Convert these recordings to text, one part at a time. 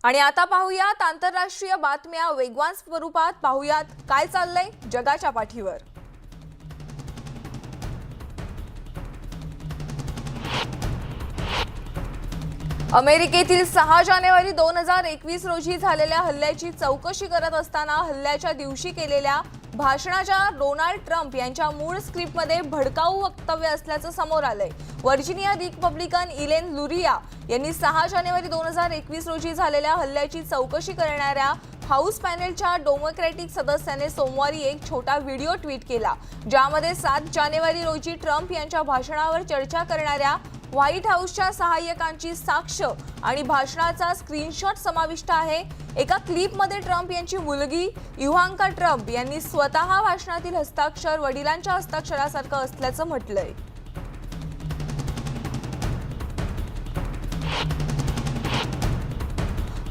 आणि आता पाहूयात आंतरराष्ट्रीय बातम्या वेगवान स्वरूपात पाहूयात काय चाललंय जगाच्या पाठीवर। अमेरिकेतील 6 जानेवारी 2021 रोजी झालेल्या हल्ल्याची चौकशी करत असताना हल्ल्याच्या दिवशी केलेल्या भाषणाच्या डोनाल्ड ट्रम्प यांच्या मूळ स्क्रिप्टमध्ये भडकाऊ वक्तव्य असल्याचं समोर आलंय। व्हर्जिनिया रिपब्लिकन इलेन लुरिया यांनी 6 जानेवारी 2021 रोजी झालेल्या हल्ल्याची चौकशी करणाऱ्या हाऊस पॅनेलच्या डेमोक्रॅटिक सदस्याने सोमवारी एक छोटा व्हिडिओ ट्विट केला, ज्यामध्ये 7 जानेवारी रोजी ट्रम्प यांच्या भाषणावर चर्चा करणाऱ्या व्हाईट हाऊसच्या सहाय्यकांची साक्ष आणि भाषणाचा स्क्रीनशॉट समाविष्ट आहे। एका क्लिपमध्ये ट्रम्प यांची मुलगी इव्हांका ट्रम्प यांनी स्वतः भाषणातील हस्ताक्षर वडिलांच्या हस्ताक्षरासारखं असल्याचं म्हटलंय।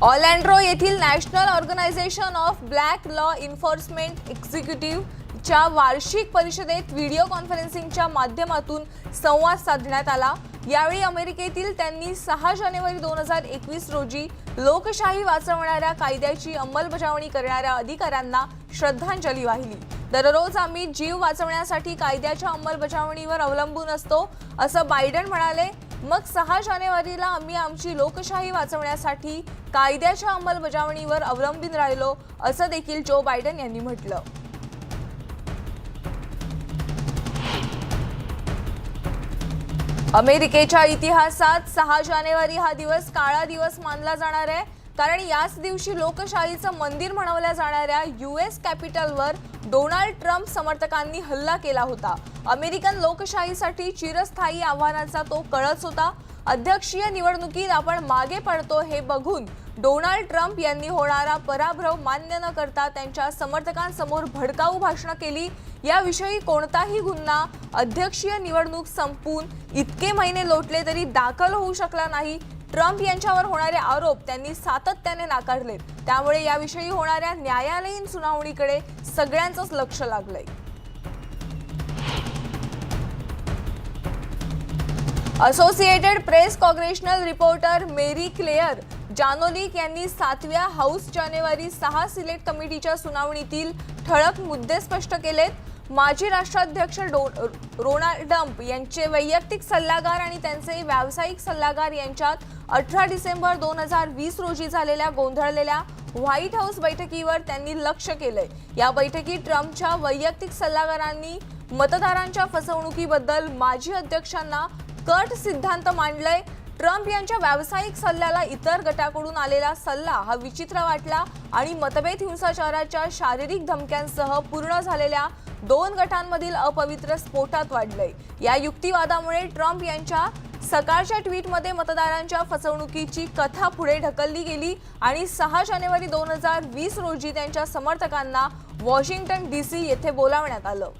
ऑरलँडो येथील national organization of black law enforcement एक्झिक्युटिव्हच्या वार्षिक परिषदेत व्हिडिओ कॉन्फरन्सिंगच्या माध्यमातून संवाद साधण्यात आला। यावेळी अमेरिकेतील त्यांनी 6 जानेवारी 2021 रोजी लोकशाही वाचवणाऱ्या कायद्याची अंमलबजावणी करणाऱ्या अधिकाऱ्यांना श्रद्धांजली वाहिली। दररोज आम्ही जीव वाचवण्यासाठी कायद्याच्या अंमलबजावणीवर अवलंबून असतो, असं बायडन म्हणाले। मग 6 जानेवारीला आम्ही आमची लोकशाही वाचवण्यासाठी कायद्याच्या अंमलबजावणीवर अवलंबून राहिलो, असं देखील जो बायडन यांनी म्हटलं। अमेरिकेच्या इतिहासात 6 जानेवारी हा दिवस काळा दिवस मानला जाणार आहे, कारण याच दिवशी लोकशाहीचं मंदिर म्हणवल्या जाणाऱ्या US कॅपिटलवर डोनाल्ड ट्रम्प समर्थकांनी हल्ला केला होता। अमेरिकन लोकशाहीसाठी चिरस्थायी आव्हानाचा तो कळस होता। अध्यक्षीय निवडणुकीत आपण मागे पडतो हे बघून डोनाल्ड ट्रम्प यांनी होणारा पराभव मान्य न करता त्यांच्या समर्थकांसमोर भडकाऊ भाषणं केली। याविषयी कोणताही गुन्हा अध्यक्षीय निवडणूक संपून इतके महिने लोटले तरी दाखल होऊ शकला नाही। ट्रम्प यांच्यावर होणारे आरोप त्यांनी सातत्याने नाकारले, त्यामुळे याविषयी होणाऱ्या न्यायालयीन सुनावणीकडे सगळ्यांचंच लक्ष लागलंय। असोसिएटेड प्रेस काँग्रेशनल रिपोर्टर मेरी क्लेअर जानोलिक यांनी 7व्या हाऊस जानेवारी 6 सिलेक्ट कमिटीच्या सुनावणीतील ठळक मुद्दे स्पष्ट केलेत। माजी राष्ट्राध्यक्ष डोनाल्ड ट्रम्प यांचे वैयक्तिक सल्लागार आणि त्यांचे व्यावसायिक सल्लागार यांच्यात 18 डिसेंबर 2020 रोजी झालेल्या गोंधळलेल्या व्हाईट हाऊस बैठकीवर त्यांनी लक्ष केलंय। या बैठकीत ट्रम्पच्या वैयक्तिक सल्लागारांनी मतदारांच्या फसवणुकीबद्दल माजी अध्यक्षांना कट सिद्धांत मांडलाय। ट्रम्प यांच्या व्यावसायिक सल्ल्याला इतर गटाकडून आलेला सल्ला हा विचित्र वाटला आणि मतभेद हिंसाचाराच्या शारीरिक धमक्यांसह पूर्ण झालेल्या 2 गटांमधील अपवित्र स्फोटात वाढलंय। या युक्तिवादामुळे ट्रम्प यांच्या सकाळच्या ट्विटमध्ये मतदारांच्या फसवणुकीची कथा पुढे ढकलली गेली आणि 6 जानेवारी 2020 रोजी त्यांच्या समर्थकांना वॉशिंग्टन DC येथे बोलावण्यात आलं।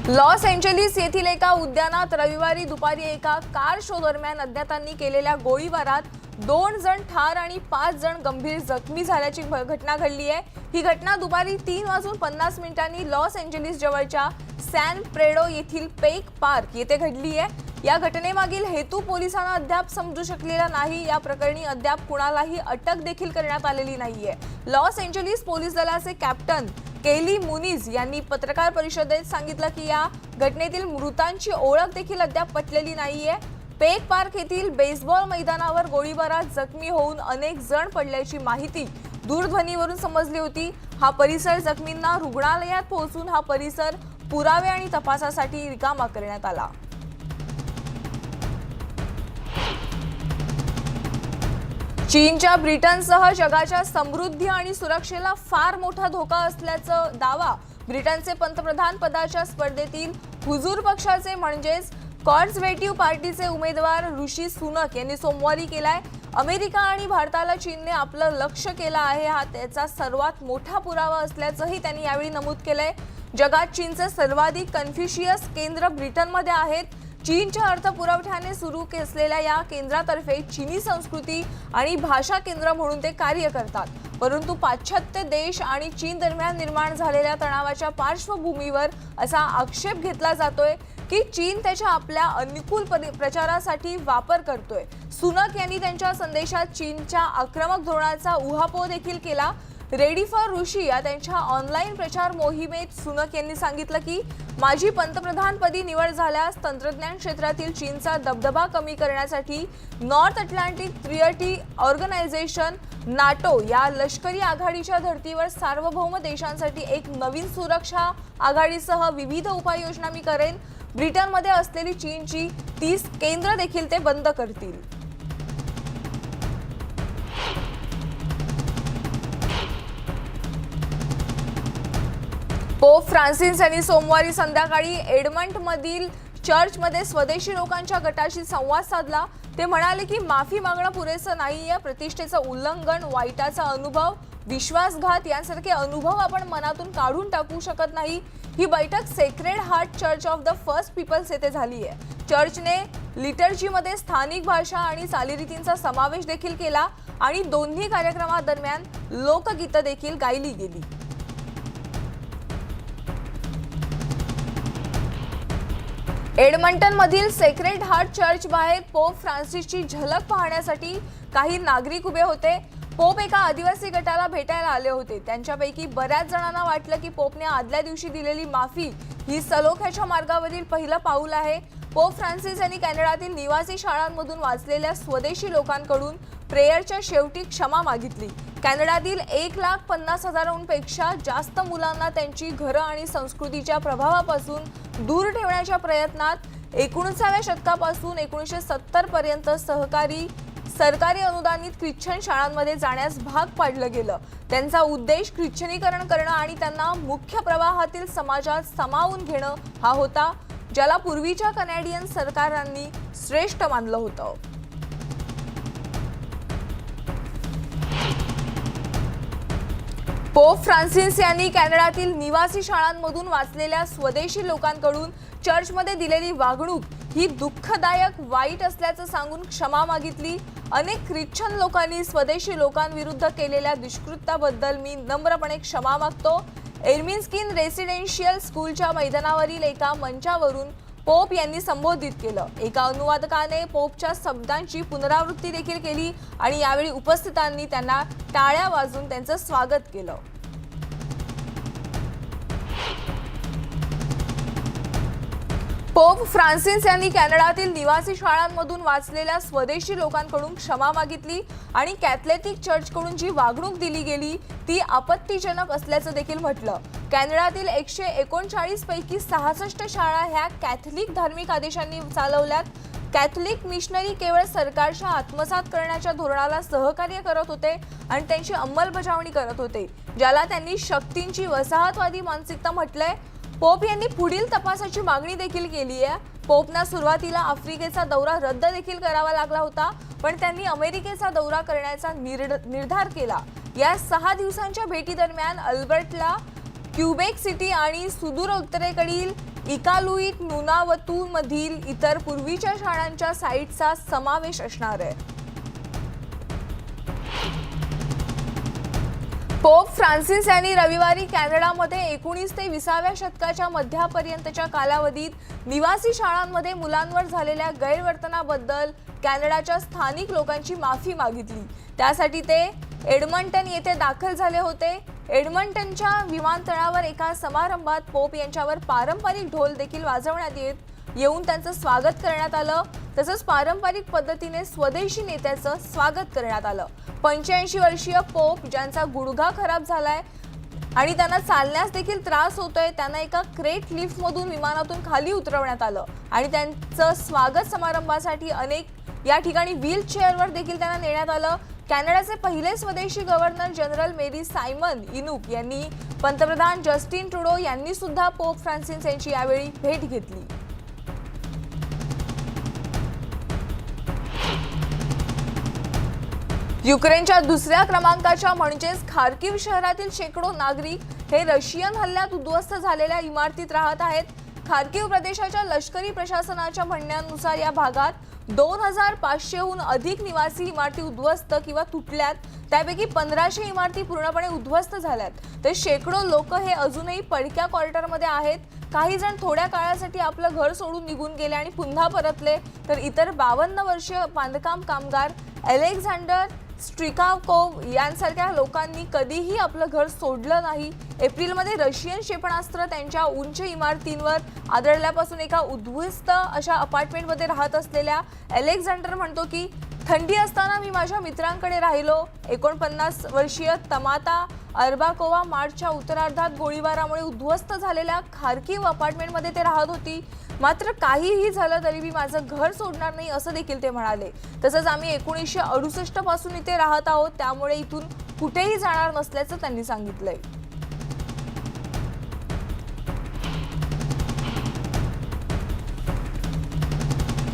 लॉस एंजेलिस येथील एका उद्यानात रविवारी दुपारी एका कार शो दरम्यान अज्ञातांनी केलेल्या गोळीबारात 2 जण ठार आणि 5 जण गंभीर जखमी झाल्याची घटना घडली आहे। ही घटना दुपारी 3:50 लॉस एंजेलिस जवळच्या सॅन प्रेडो येथील पेक पार्क येथे घडली आहे। या घटनेमागील हेतू पोलिसांना अद्याप समजू शकलेला नाही। या प्रकरणी अद्याप कुणालाही अटक देखील करण्यात आलेली नाहीये। लॉस एंजेलिस पोलीस दलाचे कॅप्टन केली मुनीज यांनी पत्रकार परिषदेत सांगितलं की या घटनेतील मृतांची ओळख देखील अद्याप पटलेली नाहीये। पेक पार्क येथील बेसबॉल मैदानावर गोळीबारात जखमी होऊन अनेक जण पडल्याची माहिती दूरध्वनीवरून समजली होती। हा परिसर जखमींना रुग्णालयात पोहोचून हा परिसर पुरावे आणि तपासासाठी रिकामा करण्यात आला। चीनच्या ब्रिटनसह जगाच्या समृद्धी आणि सुरक्षेला फार मोठा धोका असल्याचा दावा ब्रिटनचे पंतप्रधान पदाच्या स्पर्धेतील हुजूर पक्षाचे म्हणजेच कॉन्झर्वेटिव्ह पार्टीचे उमेदवार ऋषी सुनक यांनी सोमवारी केलाय। अमेरिका आणि भारताला चीनने आपलं लक्ष्य केलं आहे, हा त्याचा सर्वात मोठा पुरावा असल्याचंही त्यांनी यावेळी नमूद केलंय। जगात चीनचे सर्वाधिक कन्फ्युशियस केंद्र ब्रिटनमध्ये आहेत। चीनच्या अर्थपुरवठ्याने सुरू असलेल्या या केंद्रातर्फे चीनी संस्कृती आणि भाषा केंद्र म्हणून ते कार्य करतात। परंतु पाश्चात्य देश आणि चीन दरम्यान निर्माण झालेल्या तणावाच्या पार्श्वभूमीवर असा आक्षेप घेतला जातोय की चीन त्याच्या आपल्या अनुकूल प्रचारासाठी वापर करतोय। सुनक यांनी त्यांच्या संदेशात चीनच्या आक्रमक धोरणाचा उहापोह देखील केला। रेडी फॉर ऋषी या त्यांच्या ऑनलाईन प्रचार मोहिमेत सुनक यांनी सांगितलं की माझी पंतप्रधानपदी निवड झाल्यास तंत्रज्ञान क्षेत्रातील चीनचा दबदबा कमी करण्यासाठी North Atlantic Treaty Organization NATO या लष्करी आघाडीच्या धर्तीवर सार्वभौम देशांसाठी एक नवीन सुरक्षा आघाडीसह विविध उपाययोजना मी करेन। ब्रिटनमध्ये असलेली चीनची 30 केंद्र देखील ते बंद करतील। पोप फ्रान्सिस यांनी सोमवारी संध्याकाळी एडमंटमधील चर्चमध्ये स्वदेशी लोकांच्या गटाशी संवाद साधला। ते म्हणाले की माफी मागणं पुरेसं नाहीये, प्रतिष्ठेचं उल्लंघन, वाईटाचा अनुभव, विश्वासघात यांसारखे अनुभव आपण मनातून काढून टाकू शकत नाही। ही बैठक Sacred Heart Church of the First Peoples येथे झाली आहे। चर्चने लिटर्जीमध्ये स्थानिक भाषा आणि चालीरीतींचा समावेश देखील केला आणि दोन्ही कार्यक्रमादरम्यान लोकगीतं देखील गायली गेली। एडमंटन मधील सेक्रेड हार्ट चर्च बाहेर पोप फ्रान्सिसची झलक पाहण्यासाठी काही नागरिक उभे होते। पोप एका आदिवासी गटाला भेटायला आले होते। त्यांच्यापैकी बऱ्याच जणांना वाटलं की पोपने आदल्या दिवशी दिलेली माफी ही सलोख्याच्या मार्गावरील पहिलं पाऊल आहे। पोप फ्रान्सिस यांनी कॅनडातील निवासी शाळांमधून वाचलेल्या स्वदेशी लोकांकडून प्रेयरच्या शेवटी क्षमा मागितली। कॅनडातील 1,50,000पेक्षा जास्त मुलांना त्यांची घरं आणि संस्कृतीच्या प्रभावापासून दूर ठेवण्याच्या प्रयत्नात 19व्या शतकापासून 1970 पर्यंत सरकारी अनुदानित ख्रिश्चन शाळांमध्ये जाण्यास भाग पाडलं गेलं। त्यांचा उद्देश ख्रिश्चनीकरण करणं आणि त्यांना मुख्य प्रवाहातील समाजात सामावून घेणं हा होता, ज्याला पूर्वीच्या कॅनेडियन सरकारांनी श्रेष्ठ मानलं होतं। पोप फ्रान्सिस यांनी कॅनडातील निवासी शाळांमधून वाचलेल्या स्वदेशी लोकांकडून चर्चमध्ये दिलेली वागणूक ही दुःखदायक, वाईट असल्याचं सांगून क्षमा मागितली। अनेक ख्रिश्चन लोकांनी स्वदेशी लोकांविरुद्ध केलेल्या दुष्कृत्याबद्दल मी नम्रपणे क्षमा मागतो। एर्मिन्स्किन रेसिडेन्शियल स्कूलच्या मैदानावरील एका मंचावरून पोप यांनी संबोधित केलं। एका अनुवादकाने पोपच्या शब्दांची पुनरावृत्ती देखील केली आणि यावेळी उपस्थितांनी त्यांना टाळ्या वाजवून त्यांचं स्वागत केलं। पोप फ्रान्सिस यांनी कॅनडातील निवासी शाळांमधून वाचलेल्या स्वदेशी लोकांकडून क्षमा मागितली आणि कॅथलिक चर्चकडून जी वागणूक दिली गेली ती आपत्तीजनक असल्याचं देखील म्हटलं। कॅनडातील 139 पैकी 66 शाळा ह्या कॅथलिक धार्मिक आदेशांनी चालवल्यात। कॅथलिक मिशनरी केवळ सरकारच्या आत्मसात करण्याच्या धोरणाला सहकार्य करत होते आणि त्यांची अंमलबजावणी करत होते, ज्याला त्यांनी शक्तींची वसाहतवादी मानसिकता म्हटलंय। पोप यांनी पुढील तपासाची मागणी देखील केली आहे। पोपना सुरुवातीला आफ्रिकेचा दौरा रद्द देखील करावा लागला होता, पण त्यांनी अमेरिकेचा दौरा करण्याचा निर्धार केला। या 6 दिवसांच्या भेटीदरम्यान अल्बर्टला, क्युबेक सिटी आणि सुदूर उत्तरेकडील इकालुइट नुनावतू मधील इतर पूर्वीच्या शाळांच्या साइटचा समावेश असणार आहे। पोप फ्रान्सिस यांनी रविवारी कॅनडामध्ये 19 ते 20व्या शतकाच्या मध्यापर्यंतच्या कालावधीत निवासी शाळांमध्ये मुलांवर झालेल्या गैरवर्तनाबद्दल कॅनडाच्या स्थानिक लोकांची माफी मागितली। त्यासाठी ते एडमंटन येथे दाखल झाले होते। एडमंटनच्या विमानतळावर एका समारंभात पोप यांच्यावर पारंपरिक ढोल देखील वाजवण्यात येऊन त्यांचं स्वागत करण्यात आलं। तसंच पारंपरिक पद्धतीने स्वदेशी नेत्याचं स्वागत करण्यात आलं। 85 वर्षीय पोप ज्यांचा गुडघा खराब झालाय आणि त्यांना चालण्यास देखील त्रास होतोय, त्यांना एका क्रेट लिफ्टमधून विमानातून खाली उतरवण्यात आलं आणि त्यांचं स्वागत समारंभासाठी अनेक या ठिकाणी व्हीलचेअरवर देखील त्यांना नेण्यात आलं। कॅनडाचे पहिले स्वदेशी गव्हर्नर जनरल मेरी सायमन इनुक यांनी पंतप्रधान जस्टिन ट्रुडो यांनी सुद्धा पोप फ्रान्सिस यांची यावेळी भेट घेतली। युक्रेनच्या दुसऱ्या क्रमांकाच्या म्हणजेच खार्किव्ह शहरातील शेकडो नागरिक हे रशियन हल्ल्यात उद्ध्वस्त झालेल्या इमारतीत राहत आहेत। खार्किव्ह प्रदेशाच्या लष्करी प्रशासनाच्या म्हणण्यानुसार या भागात 2500हून अधिक निवासी इमारती उद्ध्वस्त किंवा तुटल्यात। त्यापैकी 1500 इमारती पूर्णपणे उद्ध्वस्त झाल्यात, तर शेकडो लोक हे अजूनही पडक्या क्वार्टरमध्ये आहेत। काही जण थोड्या काळासाठी आपलं घर सोडून निघून गेले आणि पुन्हा परतले, तर इतर 52 वर्षीय बांधकाम कामगार अलेक्झांडर स्ट्रिकाकोव यांसारख्या लोकांनी कधीही आपलं घर सोडलं नाही. एप्रिलमध्ये रशियन क्षेपणास्त्र त्यांच्या उंच इमारतींवर आदळल्यापासून एका उद्ध्वस्त अशा अपार्टमेंटमध्ये राहत असलेल्या अलेक्झांडर म्हणतो की थंडी असताना मी माझ्या मित्रांकडे राहिलो. 49 वर्षीय तमाता अर्बाकोवा मार्चच्या उत्तरार्धात गोळीबारामुळे उद्ध्वस्त झालेल्या खार्किव अपार्टमेंटमध्ये ते राहत होती. मात्र काहीही झालं तरी मी माझं घर सोडणार नाही असं देखील ते म्हणाले. तसंच आम्ही 1968 पासून इथे राहत आहोत, त्यामुळे इथून कुठेही जाणार नसल्याचं त्यांनी सांगितलंय.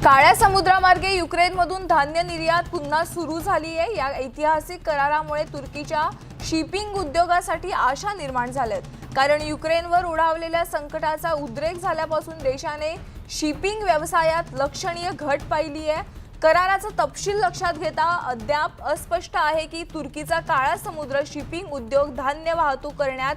काळ्या समुद्रामार्गे युक्रेनमधून धान्य निर्यात पुन्हा सुरू झाली आहे. या ऐतिहासिक करारामुळे तुर्कीच्या शिपिंग उद्योगासाठी आशा निर्माण झाल्यात. कारण युक्रेनवर ओढावलेल्या संकटाचा उद्रेक झाल्यापासून देशाने शिपिंग व्यवसायात लक्षणीय घट पाहिली आहे. कराराचा तपशील लक्षात घेता अद्याप अस्पष्ट आहे की तुर्कीचा काळा समुद्र शिपिंग उद्योग धान्य वाहतूक करण्यात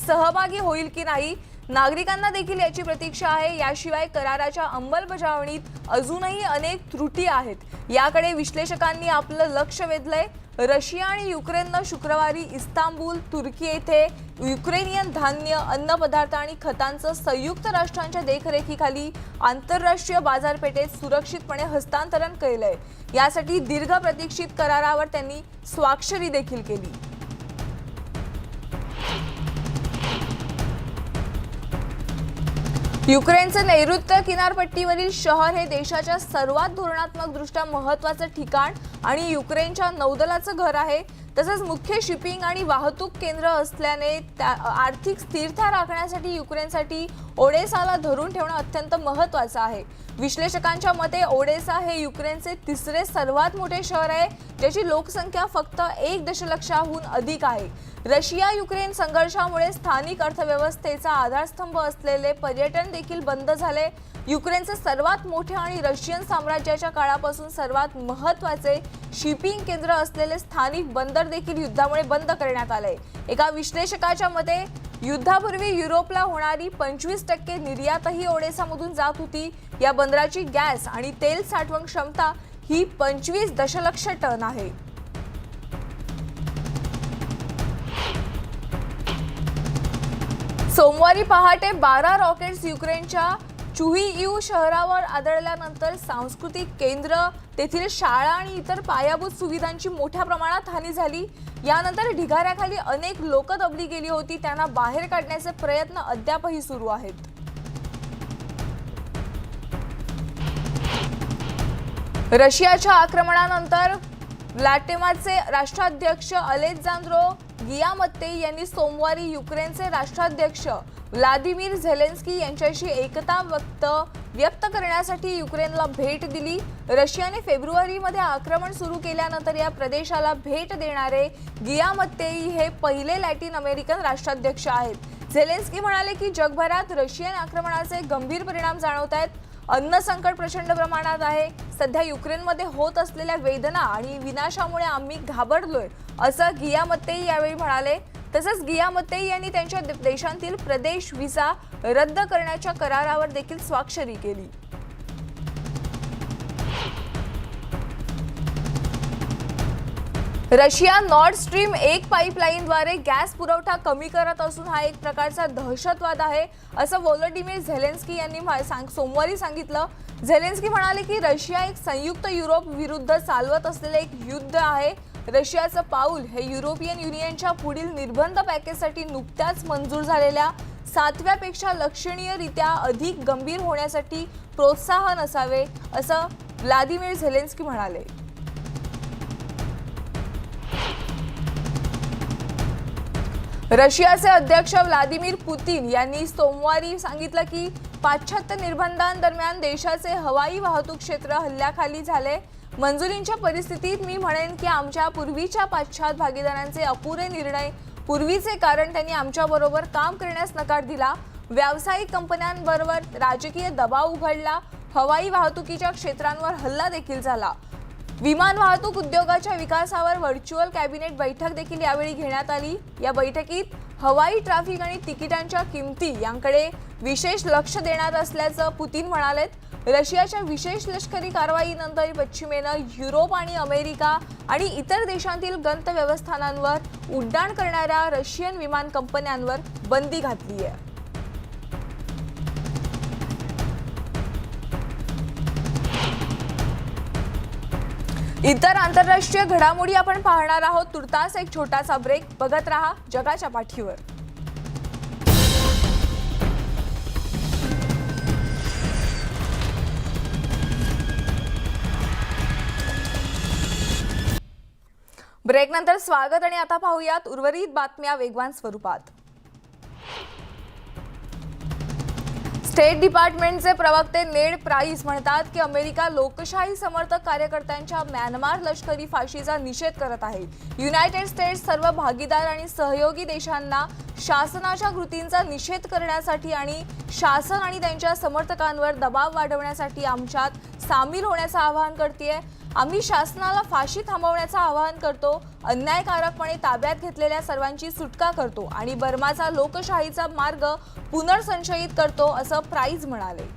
सहभागी होईल की नाही. नागरिकांना देखील याची प्रतीक्षा आहे. याशिवाय कराराच्या अंमलबजावणीत अजूनही अनेक त्रुटी आहेत. याकडे विश्लेषकांनी आपलं लक्ष वेधलंय. रशिया आणि युक्रेननं शुक्रवारी इस्तांबूल, तुर्की येथे युक्रेनियन धान्य, अन्नपदार्थ आणि खतांचं संयुक्त राष्ट्रांच्या देखरेखीखाली आंतरराष्ट्रीय बाजारपेठेत सुरक्षितपणे हस्तांतरण केलंय. यासाठी दीर्घ प्रतीक्षित करारावर त्यांनी स्वाक्षरी देखील केली. युक्रेनचे नैऋत्य किनारपट्टीवरील शहर हे देशाच्या सर्वात धोरणात्मकदृष्ट्या महत्त्वाचं ठिकाण आणि युक्रेनच्या नौदलाचं घर आहे. तसंच मुख्य शिपिंग आणि वाहतूक केंद्र असल्याने आर्थिक स्थिरता राखण्यासाठी युक्रेनसाठी ओडेसाला धरून ठेवणं अत्यंत महत्त्वाचं आहे. विश्लेषकांच्या मते ओडेसा हे युक्रेनचे तिसरे सर्वात मोठे शहर आहे, ज्याची लोकसंख्या फक्त 1 दशलक्षाहून अधिक आहे. रशिया युक्रेन संघर्षामुळे स्थानिक अर्थव्यवस्थेचा आधारस्तंभ असलेले पर्यटन देखील बंद झाले. युक्रेनचे सर्वात मोठे आणि रशियन साम्राज्याच्या काळापासून सर्वात महत्त्वाचे शिपिंग केंद्र असलेले स्थानिक बंदर देखील युद्धामुळे बंद करण्यात आले. एका विश्लेषकाच्या मते युद्धापूर्वी युरोपला होणारी 25% निर्यातही ओडेसामधून जात होती. या बंदराची गॅस आणि तेल साठवण क्षमता ही 25 दशलक्ष टन आहे. सोमवारी पहाटे 12 रॉकेट्स युक्रेनच्या चुहीइव शहरावर आदळल्यानंतर सांस्कृतिक केंद्र, तेथील शाळा आणि इतर पायाभूत सुविधांची मोठ्या प्रमाणात हानी झाली. यानंतर ढिगाऱ्याखाली अनेक लोक दबली गेली होती. त्यांना बाहेर काढण्याचे प्रयत्न अद्यापही सुरू आहेत. रशियाच्या आक्रमणानंतर लाटेमाचे राष्ट्राध्यक्ष अलेक्झांद्रो गियामत्ते यांनी सोमवारी युक्रेनचे राष्ट्राध्यक्ष व्लादिमीर झेलेन्स्की यांच्याशी एकता व्यक्त करण्यासाठी युक्रेनला भेट दिली. रशियाने फेब्रुवारीमध्ये आक्रमण सुरू केल्यानंतर या प्रदेशाला भेट देणारे गियामत्तेई हे पहिले लॅटिन अमेरिकन राष्ट्राध्यक्ष आहेत. झेलेन्स्की म्हणाले की जगभरात रशियन आक्रमणाचे गंभीर परिणाम जाणवत आहेत. अन्न संकट प्रचंड प्रमाणात आहे. सध्या युक्रेनमध्ये होत असलेल्या वेदना आणि विनाशामुळे आम्ही घाबरलोय असं गियामत्तेई यावेळी म्हणाले. तसंच गियामत्तेई यांनी त्यांच्या देशांतील प्रदेश व्हिसा रद्द करण्याच्या करारावर देखील स्वाक्षरी केली. रशिया नॉर्ड स्ट्रीम 1 पाईपलाईनद्वारे गॅस पुरवठा कमी करत असून हा एक प्रकारचा दहशतवाद आहे असं व्लादिमीर झेलेन्स्की यांनी सोमवारी सांगितलं. झेलेन्स्की म्हणाले की रशिया एक संयुक्त युरोप विरुद्ध चालवत असलेले एक युद्ध आहे. रशियाचं पाऊल हे युरोपियन युनियनच्या पुढील निर्बंध पॅकेजसाठी नुकत्याच मंजूर झालेल्या 7व्यापेक्षा लक्षणीयरित्या अधिक गंभीर होण्यासाठी प्रोत्साहन असावे असं व्लादिमीर झेलेन्स्की म्हणाले. रशियाचे अध्यक्ष व्लादिमीर पुतिन यांनी सोमवारी सांगितलं की पाश्चात्य निर्बंधांदरम्यान देशाचे हवाई वाहतूक क्षेत्र हल्ल्याखाली झाले. मंजुरींच्या परिस्थितीत मी म्हणेन की आमच्या पूर्वीच्या पाश्चात्य भागीदारांचे अपुरे निर्णय पूर्वीचे कारण त्यांनी आमच्याबरोबर काम करण्यास नकार दिला. व्यावसायिक कंपन्यांबरोबर राजकीय दबाव उघडला. हवाई वाहतुकीच्या क्षेत्रांवर हल्ला देखील झाला. विमान वाहतूक उद्योगाच्या विकासावर व्हर्च्युअल कॅबिनेट बैठक देखील यावेळी घेण्यात आली। या बैठकीत हवाई ट्रॅफिक आणि तिकिटांच्या किमती यांकडे विशेष लक्ष देण्यात असल्याचं पुतीन म्हणालेत। रशियाच्या विशेष लष्करी कारवाईनंतर पश्चिमेनं युरोप आणि अमेरिका आणि इतर देशांतील गंतव्यस्थानांवर उड्डाण करणाऱ्या रशियन विमान कंपन्यांवर बंदी घातली आहे। इतर आंतरराष्ट्रीय घडामोडी आपण पाहणार आहोत। तुर्तास एक छोटासा ब्रेक, बघत रहा जगाच्या पाठीवर। ब्रेक नंतर स्वागत आणि आता पाहूयात उर्वरित बातम्या वेगवान स्वरूपात। स्टेट डिपार्टमेंटचे प्रवक्ते नेड प्राइस म्हणतात की अमेरिका लोकशाही समर्थक कार्यकर्त्यांच्या म्यानमार लष्करी फाशीचा निषेध करत आहे। युनायटेड स्टेट्स सर्व भागीदार आणि सहयोगी देशांना शासनाच्या कृतींचा निषेध करण्यासाठी आणि शासन आणि त्यांच्या समर्थकांवर दबाव वाढवण्यासाठी आमच्यात सामील होण्याचं आवाहन करतेय। आम्ही शासनाला फाशी थांबवण्याचं आवाहन करतो, अन्यायकारकपणे ताब्यात घेतलेल्या सर्वांची सुटका करतो आणि बर्माचा लोकशाहीचा मार्ग पुनर्संचयित करतो, असं प्राइस म्हणाले।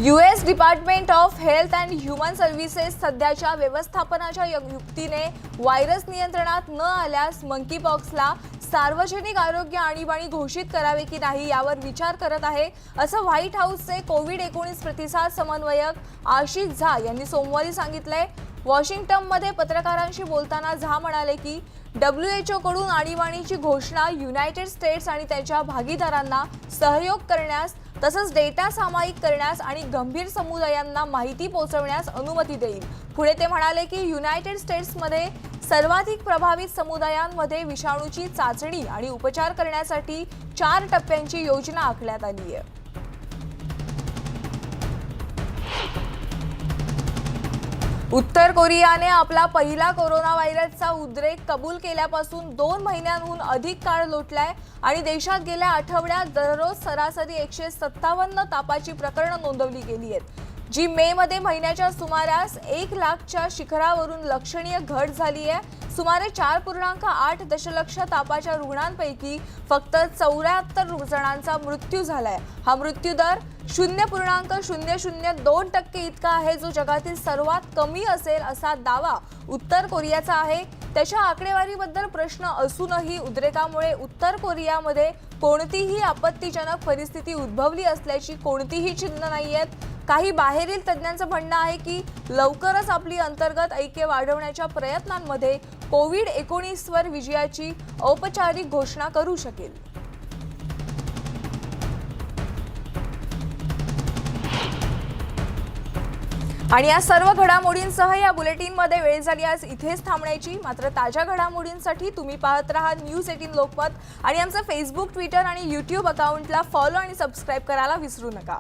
US department of health and human services सध्याच्या व्यवस्थापनाच्या युक्तीने व्हायरस नियंत्रणात न आल्यास मंकीपॉक्सला सार्वजनिक आरोग्य आणीबाणी घोषित करावे की नाही यावर विचार करत आहे, असं व्हाईट हाऊसचे कोविड-19 प्रतिसाद समन्वयक आशिष झा यांनी सोमवारी सांगितलंय। वॉशिंग्टनमध्ये पत्रकारांशी बोलताना झा म्हणाले की WHO कडून आणीबाणीची घोषणा युनायटेड स्टेट्स आणि त्याच्या भागीदारांना सहयोग करण्यास तसंच डेटा सामायिक करण्यास आणि गंभीर समुदायांना माहिती पोहोचवण्यास अनुमती देईल। पुढे ते म्हणाले की युनायटेड स्टेट्समध्ये सर्वाधिक प्रभावित समुदायांमध्ये विषाणूची चाचणी आणि उपचार करण्यासाठी 4 टप्प्यांची योजना आखण्यात आली आहे। उत्तर कोरियाने आपला पहिला कोरोना व्हायरसचा उद्रेक कबूल केल्यापासून 2 महिन्यांहून अधिक काळ लोटलाय आणि देशात गेल्या आठवड्यात दररोज सरासरी 157 तापाची प्रकरणं नोंदवली गेली आहेत, जी मे मध्ये महिन्याच्या सुमारास 1 लाखच्या शिखरावरून लक्षणीय घट झाली आहे। सुमारे 4.8 दशलक्ष तापाच्या रुग्णांपैकी फक्त 74 जणांचा मृत्यू झालाय। हा मृत्यू दर 0.002% इतका आहे, जो जगातील सर्वात कमी असेल असा दावा उत्तर कोरियाचा आहे। त्याच्या आकडेवारीबद्दल प्रश्न असूनही उद्रेकामुळे उत्तर कोरियामध्ये कोणतीही आपत्तीजनक परिस्थिती उद्भवली असल्याची कोणतीही चिन्ह नाहीयेत। काही बाहेरील तज्ञांचं म्हणणं आहे की लवकरच आपली अंतर्गत ऐक्य वाढवण्याच्या प्रयत्नांमध्ये कोविड-19 वर विजयाची औपचारिक घोषणा करू शकेल। आणि या सर्व घडामोडींसह या बुलेटिनमध्ये वेळ झाली आज इथेच थांबण्याची। मात्र ताज्या घडामोडींसाठी तुम्ही पाहत रहा न्यूज 18 लोकमत आणि आमचं फेसबुक, ट्विटर आणि YouTube अकाउंटला फॉलो आणि सबस्क्राईब करायला विसरू नका।